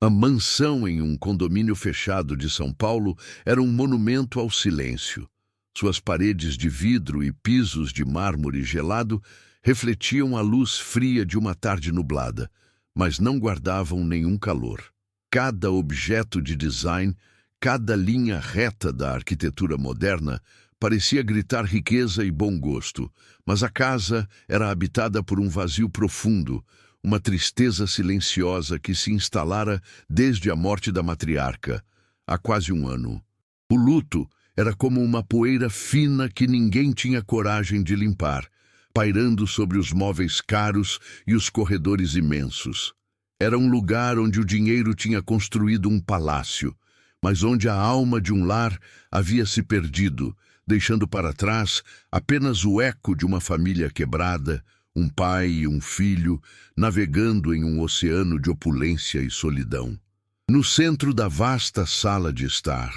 A mansão em um condomínio fechado de São Paulo era um monumento ao silêncio. Suas paredes de vidro e pisos de mármore gelado refletiam a luz fria de uma tarde nublada, mas não guardavam nenhum calor. Cada objeto de design, cada linha reta da arquitetura moderna parecia gritar riqueza e bom gosto, mas a casa era habitada por um vazio profundo, uma tristeza silenciosa que se instalara desde a morte da matriarca, há quase um ano. O luto era como uma poeira fina que ninguém tinha coragem de limpar, pairando sobre os móveis caros e os corredores imensos. Era um lugar onde o dinheiro tinha construído um palácio, mas onde a alma de um lar havia se perdido, deixando para trás apenas o eco de uma família quebrada, um pai e um filho navegando em um oceano de opulência e solidão. No centro da vasta sala de estar,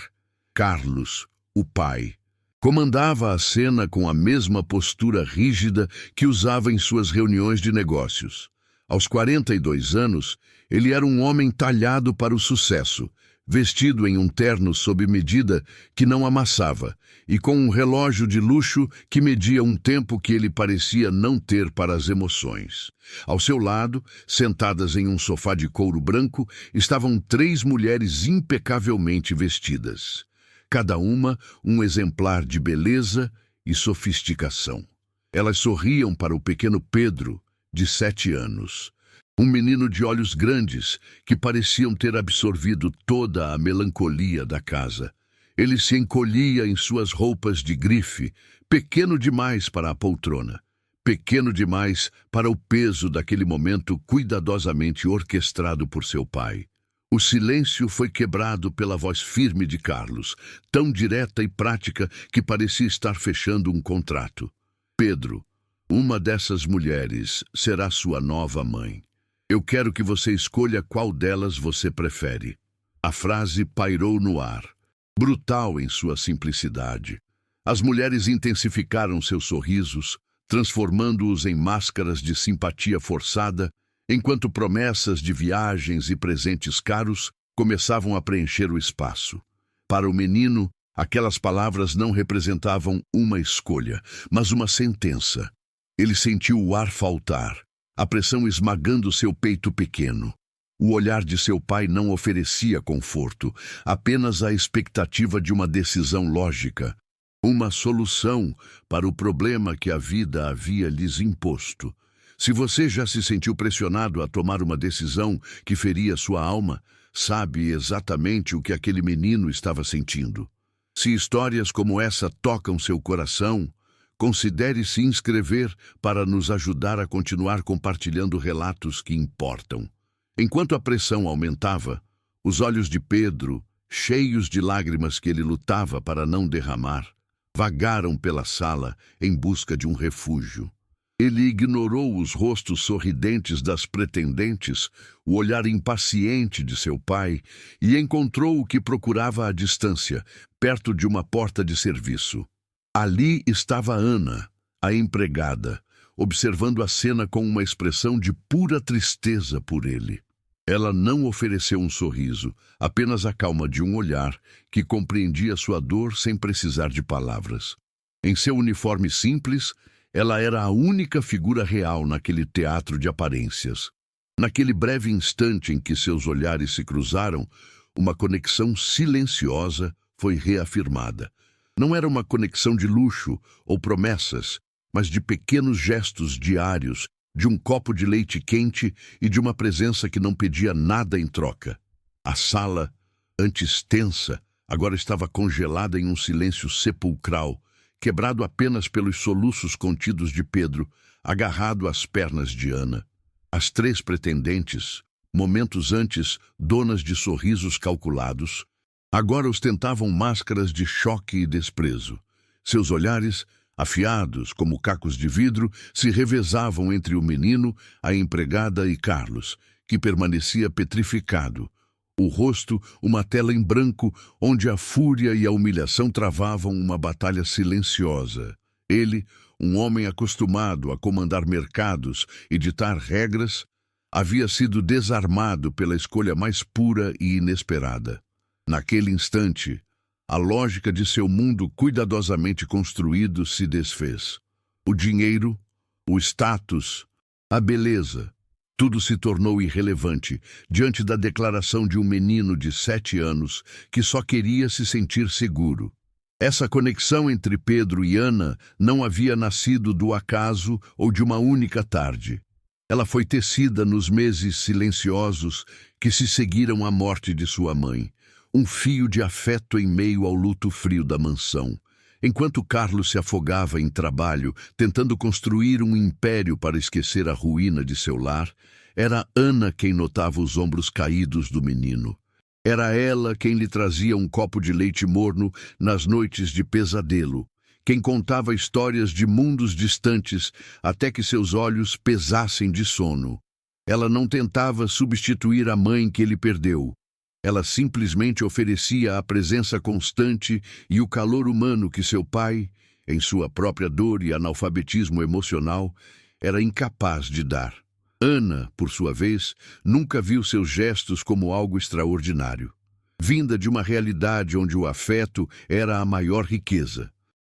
Carlos, o pai, comandava a cena com a mesma postura rígida que usava em suas reuniões de negócios. Aos 42 anos, ele era um homem talhado para o sucesso, vestido em um terno sob medida que não amassava, e com um relógio de luxo que media um tempo que ele parecia não ter para as emoções. Ao seu lado, sentadas em um sofá de couro branco, estavam 3 mulheres impecavelmente vestidas. Cada uma um exemplar de beleza e sofisticação. Elas sorriam para o pequeno Pedro, de 7 anos. Um menino de olhos grandes, que pareciam ter absorvido toda a melancolia da casa. Ele se encolhia em suas roupas de grife, pequeno demais para a poltrona, pequeno demais para o peso daquele momento cuidadosamente orquestrado por seu pai. O silêncio foi quebrado pela voz firme de Carlos, tão direta e prática que parecia estar fechando um contrato. Pedro, uma dessas mulheres será sua nova mãe. Eu quero que você escolha qual delas você prefere. A frase pairou no ar, brutal em sua simplicidade. As mulheres intensificaram seus sorrisos, transformando-os em máscaras de simpatia forçada, enquanto promessas de viagens e presentes caros começavam a preencher o espaço. Para o menino, aquelas palavras não representavam uma escolha, mas uma sentença. Ele sentiu o ar faltar, a pressão esmagando seu peito pequeno. O olhar de seu pai não oferecia conforto, apenas a expectativa de uma decisão lógica, uma solução para o problema que a vida havia lhes imposto. Se você já se sentiu pressionado a tomar uma decisão que feria sua alma, sabe exatamente o que aquele menino estava sentindo. Se histórias como essa tocam seu coração, considere se inscrever para nos ajudar a continuar compartilhando relatos que importam. Enquanto a pressão aumentava, os olhos de Pedro, cheios de lágrimas que ele lutava para não derramar, vagaram pela sala em busca de um refúgio. Ele ignorou os rostos sorridentes das pretendentes, o olhar impaciente de seu pai, e encontrou o que procurava à distância, perto de uma porta de serviço. Ali estava Ana, a empregada, observando a cena com uma expressão de pura tristeza por ele. Ela não ofereceu um sorriso, apenas a calma de um olhar que compreendia sua dor sem precisar de palavras. Em seu uniforme simples, ela era a única figura real naquele teatro de aparências. Naquele breve instante em que seus olhares se cruzaram, uma conexão silenciosa foi reafirmada. Não era uma conexão de luxo ou promessas, mas de pequenos gestos diários, de um copo de leite quente e de uma presença que não pedia nada em troca. A sala, antes tensa, agora estava congelada em um silêncio sepulcral, quebrado apenas pelos soluços contidos de Pedro, agarrado às pernas de Ana. As 3 pretendentes, momentos antes donas de sorrisos calculados, agora ostentavam máscaras de choque e desprezo. Seus olhares, afiados como cacos de vidro, se revezavam entre o menino, a empregada e Carlos, que permanecia petrificado. O rosto, uma tela em branco, onde a fúria e a humilhação travavam uma batalha silenciosa. Ele, um homem acostumado a comandar mercados e ditar regras, havia sido desarmado pela escolha mais pura e inesperada. Naquele instante, a lógica de seu mundo cuidadosamente construído se desfez. O dinheiro, o status, a beleza, tudo se tornou irrelevante diante da declaração de um menino de 7 anos que só queria se sentir seguro. Essa conexão entre Pedro e Ana não havia nascido do acaso ou de uma única tarde. Ela foi tecida nos meses silenciosos que se seguiram à morte de sua mãe, um fio de afeto em meio ao luto frio da mansão. Enquanto Carlos se afogava em trabalho, tentando construir um império para esquecer a ruína de seu lar, era Ana quem notava os ombros caídos do menino. Era ela quem lhe trazia um copo de leite morno nas noites de pesadelo, quem contava histórias de mundos distantes até que seus olhos pesassem de sono. Ela não tentava substituir a mãe que ele perdeu. Ela simplesmente oferecia a presença constante e o calor humano que seu pai, em sua própria dor e analfabetismo emocional, era incapaz de dar. Ana, por sua vez, nunca viu seus gestos como algo extraordinário. Vinda de uma realidade onde o afeto era a maior riqueza.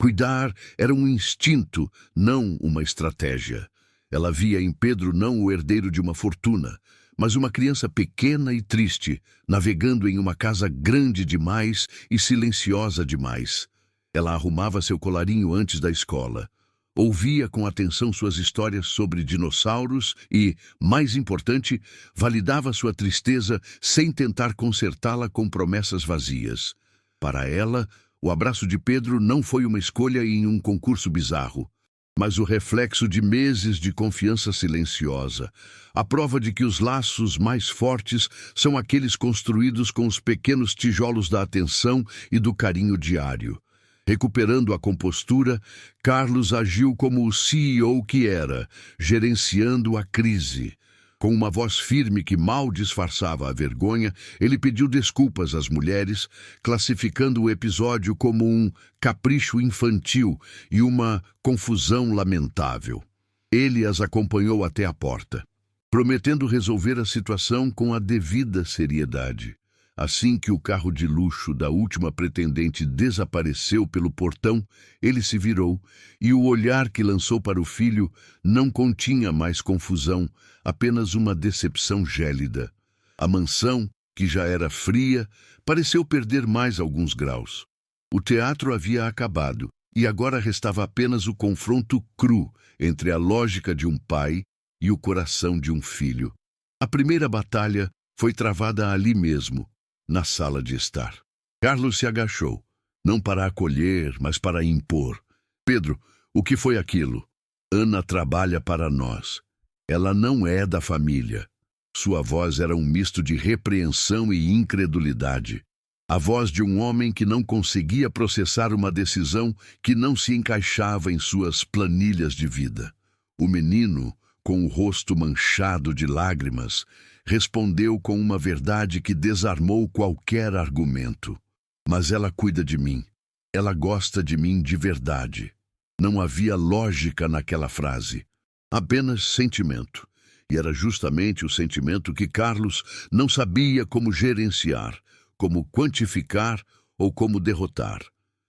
Cuidar era um instinto, não uma estratégia. Ela via em Pedro não o herdeiro de uma fortuna, mas uma criança pequena e triste, navegando em uma casa grande demais e silenciosa demais. Ela arrumava seu colarinho antes da escola. Ouvia com atenção suas histórias sobre dinossauros e, mais importante, validava sua tristeza sem tentar consertá-la com promessas vazias. Para ela, o abraço de Pedro não foi uma escolha em um concurso bizarro, mas o reflexo de meses de confiança silenciosa, a prova de que os laços mais fortes são aqueles construídos com os pequenos tijolos da atenção e do carinho diário. Recuperando a compostura, Carlos agiu como o CEO que era, gerenciando a crise. Com uma voz firme que mal disfarçava a vergonha, ele pediu desculpas às mulheres, classificando o episódio como um capricho infantil e uma confusão lamentável. Ele as acompanhou até a porta, prometendo resolver a situação com a devida seriedade. Assim que o carro de luxo da última pretendente desapareceu pelo portão, ele se virou, e o olhar que lançou para o filho não continha mais confusão, apenas uma decepção gélida. A mansão, que já era fria, pareceu perder mais alguns graus. O teatro havia acabado, e agora restava apenas o confronto cru entre a lógica de um pai e o coração de um filho. A primeira batalha foi travada ali mesmo, na sala de estar. Carlos se agachou, não para acolher, mas para impor. Pedro, o que foi aquilo? Ana trabalha para nós. Ela não é da família. Sua voz era um misto de repreensão e incredulidade. A voz de um homem que não conseguia processar uma decisão que não se encaixava em suas planilhas de vida. O menino, com o rosto manchado de lágrimas, respondeu com uma verdade que desarmou qualquer argumento. Mas ela cuida de mim. Ela gosta de mim de verdade. Não havia lógica naquela frase. Apenas sentimento. E era justamente o sentimento que Carlos não sabia como gerenciar, como quantificar ou como derrotar.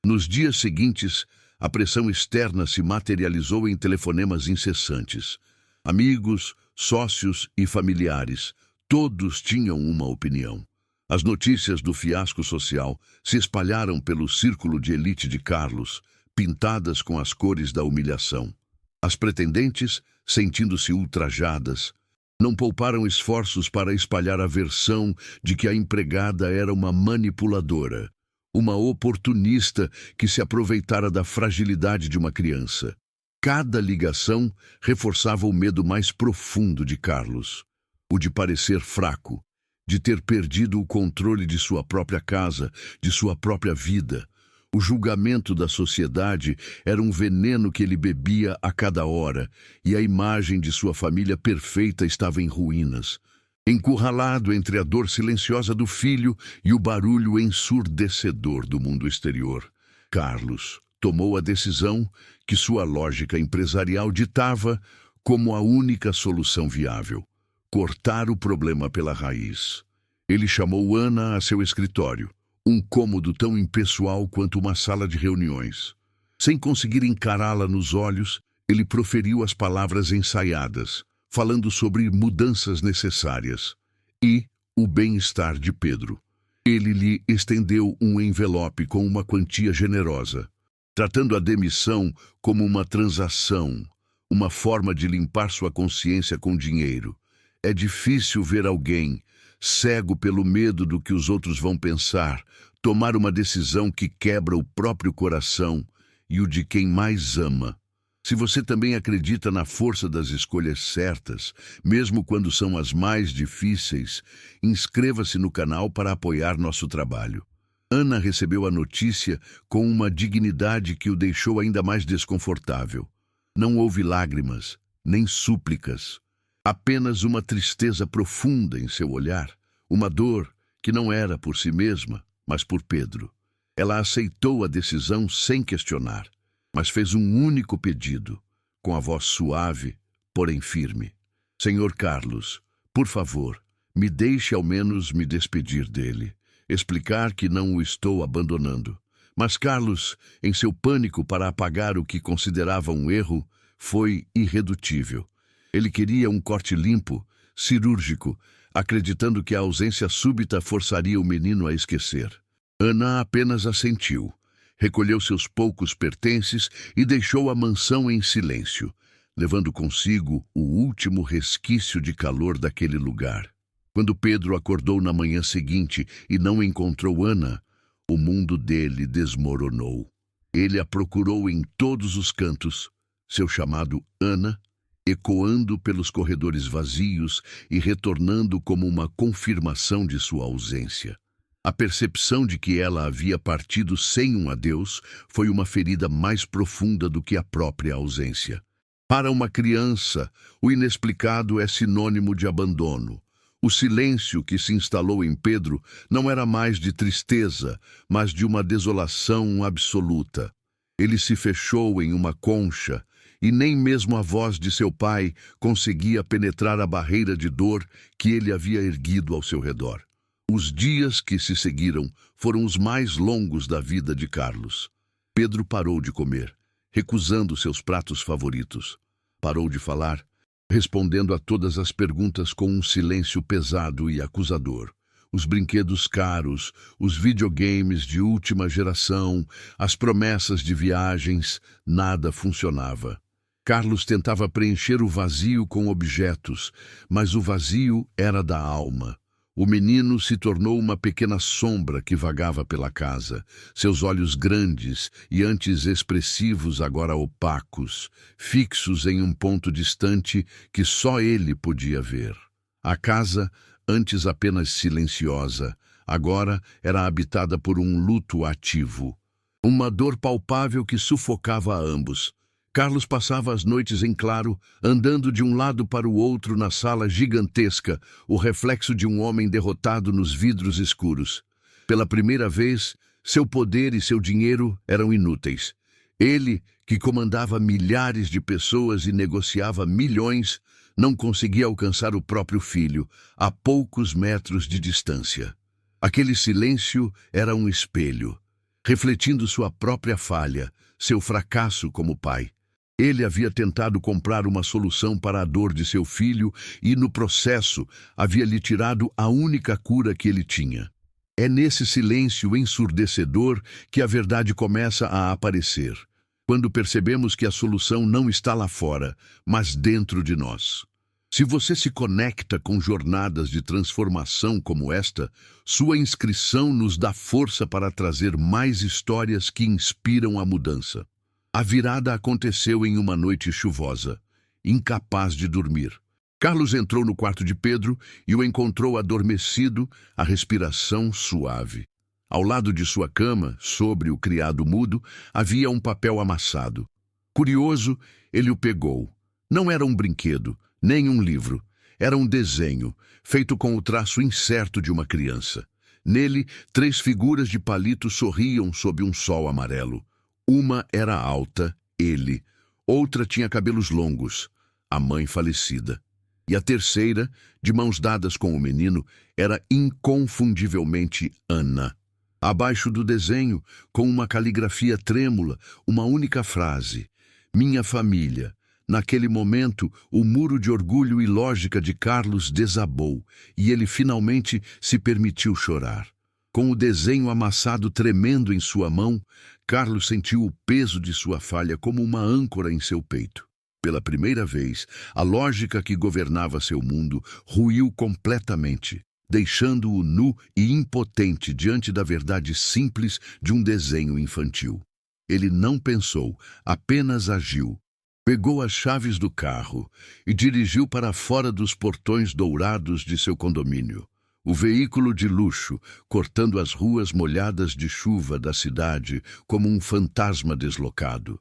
Nos dias seguintes, a pressão externa se materializou em telefonemas incessantes. Amigos, sócios e familiares, todos tinham uma opinião. As notícias do fiasco social se espalharam pelo círculo de elite de Carlos, pintadas com as cores da humilhação. As pretendentes, sentindo-se ultrajadas, não pouparam esforços para espalhar a versão de que a empregada era uma manipuladora, uma oportunista que se aproveitara da fragilidade de uma criança. Cada ligação reforçava o medo mais profundo de Carlos, o de parecer fraco, de ter perdido o controle de sua própria casa, de sua própria vida. O julgamento da sociedade era um veneno que ele bebia a cada hora, e a imagem de sua família perfeita estava em ruínas. Encurralado entre a dor silenciosa do filho e o barulho ensurdecedor do mundo exterior, Carlos tomou a decisão que sua lógica empresarial ditava como a única solução viável: cortar o problema pela raiz. Ele chamou Ana a seu escritório, um cômodo tão impessoal quanto uma sala de reuniões. Sem conseguir encará-la nos olhos, ele proferiu as palavras ensaiadas, falando sobre mudanças necessárias e o bem-estar de Pedro. Ele lhe estendeu um envelope com uma quantia generosa, tratando a demissão como uma transação, uma forma de limpar sua consciência com dinheiro. É difícil ver alguém, cego pelo medo do que os outros vão pensar, tomar uma decisão que quebra o próprio coração e o de quem mais ama. Se você também acredita na força das escolhas certas, mesmo quando são as mais difíceis, inscreva-se no canal para apoiar nosso trabalho. Ana recebeu a notícia com uma dignidade que o deixou ainda mais desconfortável. Não houve lágrimas, nem súplicas. Apenas uma tristeza profunda em seu olhar, uma dor que não era por si mesma, mas por Pedro. Ela aceitou a decisão sem questionar, mas fez um único pedido, com a voz suave, porém firme. Senhor Carlos, por favor, me deixe ao menos me despedir dele, explicar que não o estou abandonando. Mas Carlos, em seu pânico para apagar o que considerava um erro, foi irredutível. Ele queria um corte limpo, cirúrgico, acreditando que a ausência súbita forçaria o menino a esquecer. Ana apenas assentiu, recolheu seus poucos pertences e deixou a mansão em silêncio, levando consigo o último resquício de calor daquele lugar. Quando Pedro acordou na manhã seguinte e não encontrou Ana, o mundo dele desmoronou. Ele a procurou em todos os cantos, seu chamado Ana, ecoando pelos corredores vazios e retornando como uma confirmação de sua ausência. A percepção de que ela havia partido sem um adeus foi uma ferida mais profunda do que a própria ausência. Para uma criança, o inexplicado é sinônimo de abandono. O silêncio que se instalou em Pedro não era mais de tristeza, mas de uma desolação absoluta. Ele se fechou em uma concha, e nem mesmo a voz de seu pai conseguia penetrar a barreira de dor que ele havia erguido ao seu redor. Os dias que se seguiram foram os mais longos da vida de Carlos. Pedro parou de comer, recusando seus pratos favoritos. Parou de falar, respondendo a todas as perguntas com um silêncio pesado e acusador. Os brinquedos caros, os videogames de última geração, as promessas de viagens, nada funcionava. Carlos tentava preencher o vazio com objetos, mas o vazio era da alma. O menino se tornou uma pequena sombra que vagava pela casa, seus olhos grandes e antes expressivos agora opacos, fixos em um ponto distante que só ele podia ver. A casa, antes apenas silenciosa, agora era habitada por um luto ativo. Uma dor palpável que sufocava a ambos. Carlos passava as noites em claro, andando de um lado para o outro na sala gigantesca, o reflexo de um homem derrotado nos vidros escuros. Pela primeira vez, seu poder e seu dinheiro eram inúteis. Ele, que comandava milhares de pessoas e negociava milhões, não conseguia alcançar o próprio filho, a poucos metros de distância. Aquele silêncio era um espelho, refletindo sua própria falha, seu fracasso como pai. Ele havia tentado comprar uma solução para a dor de seu filho e, no processo, havia lhe tirado a única cura que ele tinha. É nesse silêncio ensurdecedor que a verdade começa a aparecer, quando percebemos que a solução não está lá fora, mas dentro de nós. Se você se conecta com jornadas de transformação como esta, sua inscrição nos dá força para trazer mais histórias que inspiram a mudança. A virada aconteceu em uma noite chuvosa, incapaz de dormir. Carlos entrou no quarto de Pedro e o encontrou adormecido, a respiração suave. Ao lado de sua cama, sobre o criado mudo, havia um papel amassado. Curioso, ele o pegou. Não era um brinquedo, nem um livro. Era um desenho, feito com o traço incerto de uma criança. Nele, 3 figuras de palito sorriam sob um sol amarelo. Uma era alta, ele. Outra tinha cabelos longos, a mãe falecida. E a terceira, de mãos dadas com o menino, era inconfundivelmente Ana. Abaixo do desenho, com uma caligrafia trêmula, uma única frase: minha família. Naquele momento, o muro de orgulho e lógica de Carlos desabou e ele finalmente se permitiu chorar. Com o desenho amassado tremendo em sua mão, Carlos sentiu o peso de sua falha como uma âncora em seu peito. Pela primeira vez, a lógica que governava seu mundo ruiu completamente, deixando-o nu e impotente diante da verdade simples de um desenho infantil. Ele não pensou, apenas agiu. Pegou as chaves do carro e dirigiu para fora dos portões dourados de seu condomínio. O veículo de luxo, cortando as ruas molhadas de chuva da cidade como um fantasma deslocado.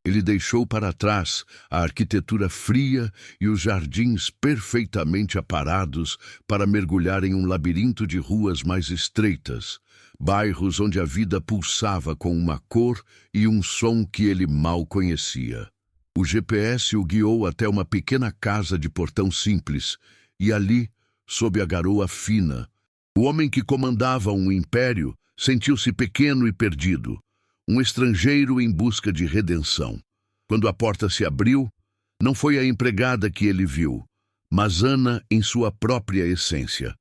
Ele deixou para trás a arquitetura fria e os jardins perfeitamente aparados para mergulhar em um labirinto de ruas mais estreitas, bairros onde a vida pulsava com uma cor e um som que ele mal conhecia. O GPS o guiou até uma pequena casa de portão simples, e ali, sob a garoa fina, o homem que comandava um império sentiu-se pequeno e perdido, um estrangeiro em busca de redenção. Quando a porta se abriu, não foi a empregada que ele viu, mas Ana em sua própria essência.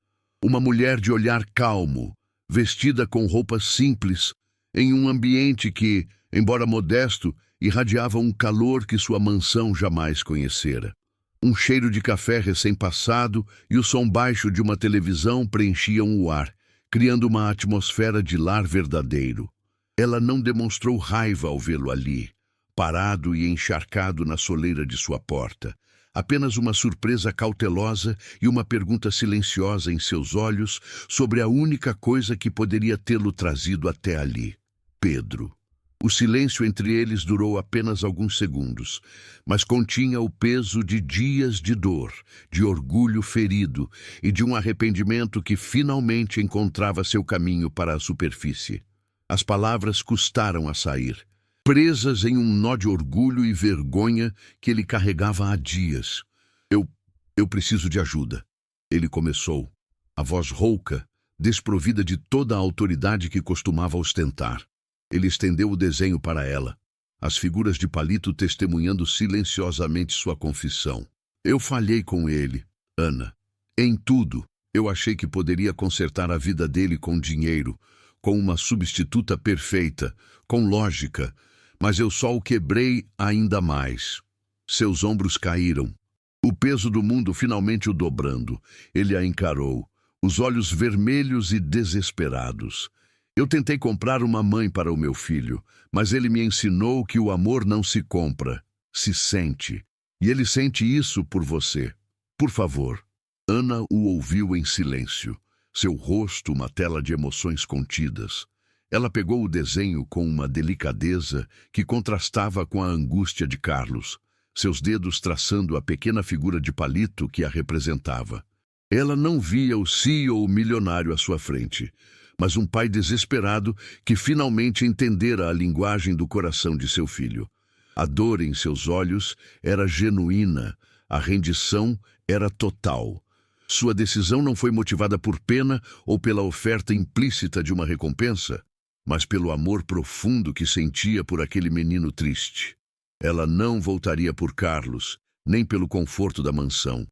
Uma mulher de olhar calmo, vestida com roupas simples, em um ambiente que, embora modesto, irradiava um calor que sua mansão jamais conhecera. Um cheiro de café recém-passado e o som baixo de uma televisão preenchiam o ar, criando uma atmosfera de lar verdadeiro. Ela não demonstrou raiva ao vê-lo ali, parado e encharcado na soleira de sua porta. Apenas uma surpresa cautelosa e uma pergunta silenciosa em seus olhos sobre a única coisa que poderia tê-lo trazido até ali: Pedro. O silêncio entre eles durou apenas alguns segundos, mas continha o peso de dias de dor, de orgulho ferido e de um arrependimento que finalmente encontrava seu caminho para a superfície. As palavras custaram a sair, presas em um nó de orgulho e vergonha que ele carregava há dias. Eu preciso de ajuda. Ele começou, a voz rouca, desprovida de toda a autoridade que costumava ostentar. Ele estendeu o desenho para ela, as figuras de palito testemunhando silenciosamente sua confissão. Eu falhei com ele, Ana. Em tudo, eu achei que poderia consertar a vida dele com dinheiro, com uma substituta perfeita, com lógica, mas eu só o quebrei ainda mais. Seus ombros caíram, o peso do mundo finalmente o dobrando. Ele a encarou, os olhos vermelhos e desesperados. Eu tentei comprar uma mãe para o meu filho, mas ele me ensinou que o amor não se compra, se sente. E ele sente isso por você. Por favor. Ana o ouviu em silêncio, seu rosto uma tela de emoções contidas. Ela pegou o desenho com uma delicadeza que contrastava com a angústia de Carlos, seus dedos traçando a pequena figura de palito que a representava. Ela não via o CEO milionário à sua frente, mas um pai desesperado que finalmente entendera a linguagem do coração de seu filho. A dor em seus olhos era genuína, a rendição era total. Sua decisão não foi motivada por pena ou pela oferta implícita de uma recompensa, mas pelo amor profundo que sentia por aquele menino triste. Ela não voltaria por Carlos, nem pelo conforto da mansão.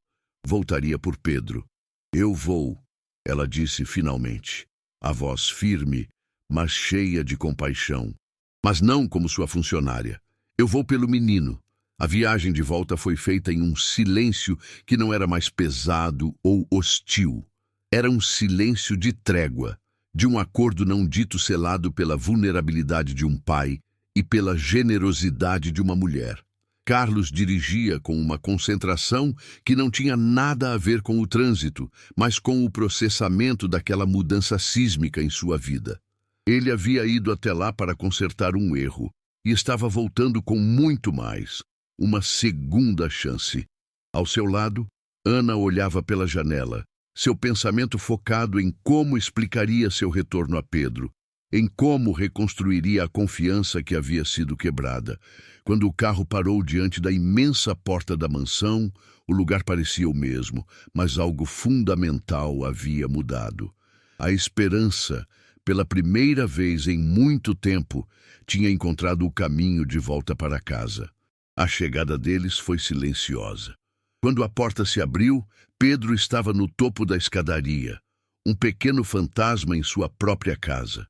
Voltaria por Pedro. Eu vou, ela disse finalmente. A voz firme, mas cheia de compaixão. Mas não como sua funcionária. Eu vou pelo menino. A viagem de volta foi feita em um silêncio que não era mais pesado ou hostil. Era um silêncio de trégua, de um acordo não dito selado pela vulnerabilidade de um pai e pela generosidade de uma mulher. Carlos dirigia com uma concentração que não tinha nada a ver com o trânsito, mas com o processamento daquela mudança sísmica em sua vida. Ele havia ido até lá para consertar um erro e estava voltando com muito mais, uma segunda chance. Ao seu lado, Ana olhava pela janela, seu pensamento focado em como explicaria seu retorno a Pedro. em como reconstruiria a confiança que havia sido quebrada. Quando o carro parou diante da imensa porta da mansão, o lugar parecia o mesmo, mas algo fundamental havia mudado. A esperança, pela primeira vez em muito tempo, tinha encontrado o caminho de volta para casa. A chegada deles foi silenciosa. Quando a porta se abriu, Pedro estava no topo da escadaria, um pequeno fantasma em sua própria casa.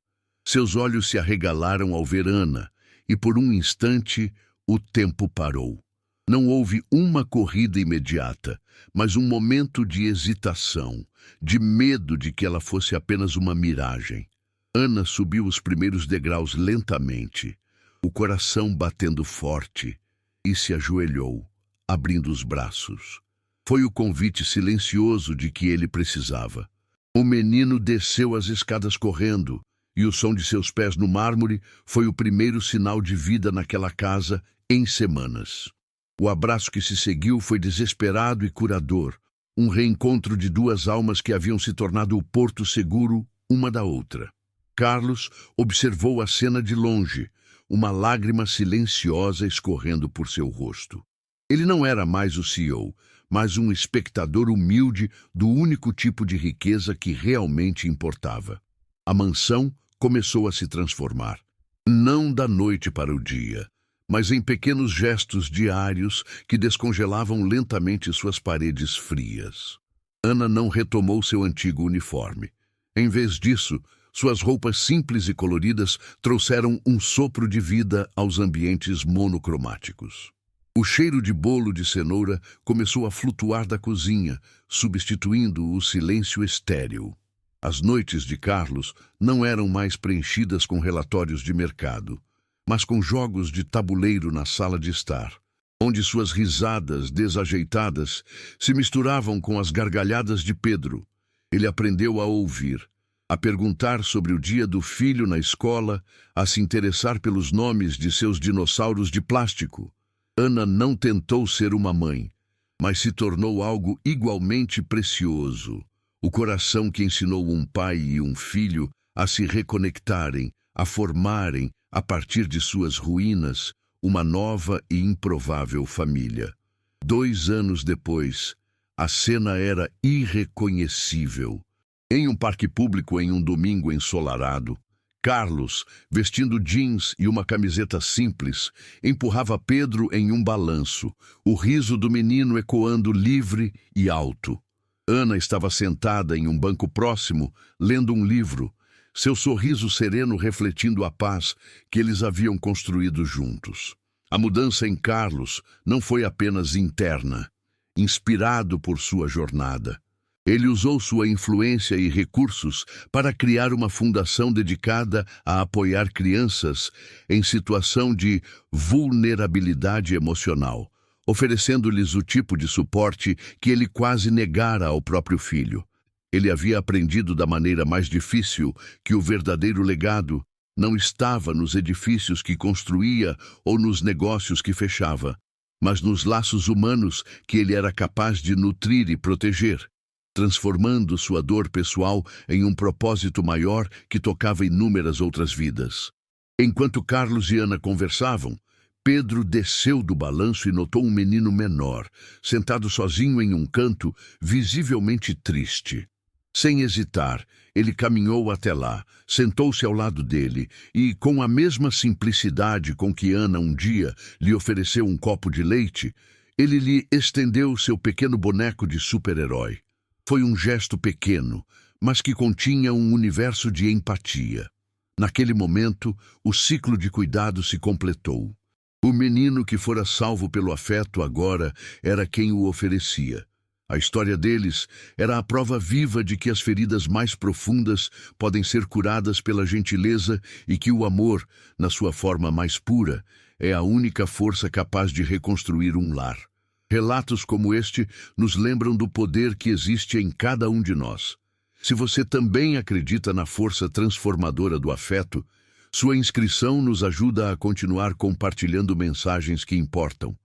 Seus olhos se arregalaram ao ver Ana, e por um instante o tempo parou. Não houve uma corrida imediata, mas um momento de hesitação, de medo de que ela fosse apenas uma miragem. Ana subiu os primeiros degraus lentamente, o coração batendo forte, e se ajoelhou, abrindo os braços. Foi o convite silencioso de que ele precisava. O menino desceu as escadas correndo, e o som de seus pés no mármore foi o primeiro sinal de vida naquela casa em semanas. O abraço que se seguiu foi desesperado e curador, um reencontro de duas almas que haviam se tornado o porto seguro uma da outra. Carlos observou a cena de longe, uma lágrima silenciosa escorrendo por seu rosto. Ele não era mais o CEO, mas um espectador humilde do único tipo de riqueza que realmente importava. A mansão começou a se transformar, não da noite para o dia, mas em pequenos gestos diários que descongelavam lentamente suas paredes frias. Ana não retomou seu antigo uniforme. Em vez disso, suas roupas simples e coloridas trouxeram um sopro de vida aos ambientes monocromáticos. O cheiro de bolo de cenoura começou a flutuar da cozinha, substituindo o silêncio estéril. As noites de Carlos não eram mais preenchidas com relatórios de mercado, mas com jogos de tabuleiro na sala de estar, onde suas risadas desajeitadas se misturavam com as gargalhadas de Pedro. Ele aprendeu a ouvir, a perguntar sobre o dia do filho na escola, a se interessar pelos nomes de seus dinossauros de plástico. Ana não tentou ser uma mãe, mas se tornou algo igualmente precioso. O coração que ensinou um pai e um filho a se reconectarem, a formarem, a partir de suas ruínas, uma nova e improvável família. 2 anos depois, a cena era irreconhecível. Em um parque público em um domingo ensolarado, Carlos, vestindo jeans e uma camiseta simples, empurrava Pedro em um balanço, o riso do menino ecoando livre e alto. Ana estava sentada em um banco próximo, lendo um livro, seu sorriso sereno refletindo a paz que eles haviam construído juntos. A mudança em Carlos não foi apenas interna, inspirado por sua jornada. Ele usou sua influência e recursos para criar uma fundação dedicada a apoiar crianças em situação de vulnerabilidade emocional, oferecendo-lhes o tipo de suporte que ele quase negara ao próprio filho. Ele havia aprendido da maneira mais difícil que o verdadeiro legado não estava nos edifícios que construía ou nos negócios que fechava, mas nos laços humanos que ele era capaz de nutrir e proteger, transformando sua dor pessoal em um propósito maior que tocava inúmeras outras vidas. Enquanto Carlos e Ana conversavam, Pedro desceu do balanço e notou um menino menor, sentado sozinho em um canto, visivelmente triste. Sem hesitar, ele caminhou até lá, sentou-se ao lado dele e, com a mesma simplicidade com que Ana um dia lhe ofereceu um copo de leite, ele lhe estendeu seu pequeno boneco de super-herói. Foi um gesto pequeno, mas que continha um universo de empatia. Naquele momento, o ciclo de cuidado se completou. O menino que fora salvo pelo afeto agora era quem o oferecia. A história deles era a prova viva de que as feridas mais profundas podem ser curadas pela gentileza e que o amor, na sua forma mais pura, é a única força capaz de reconstruir um lar. Relatos como este nos lembram do poder que existe em cada um de nós. Se você também acredita na força transformadora do afeto, sua inscrição nos ajuda a continuar compartilhando mensagens que importam.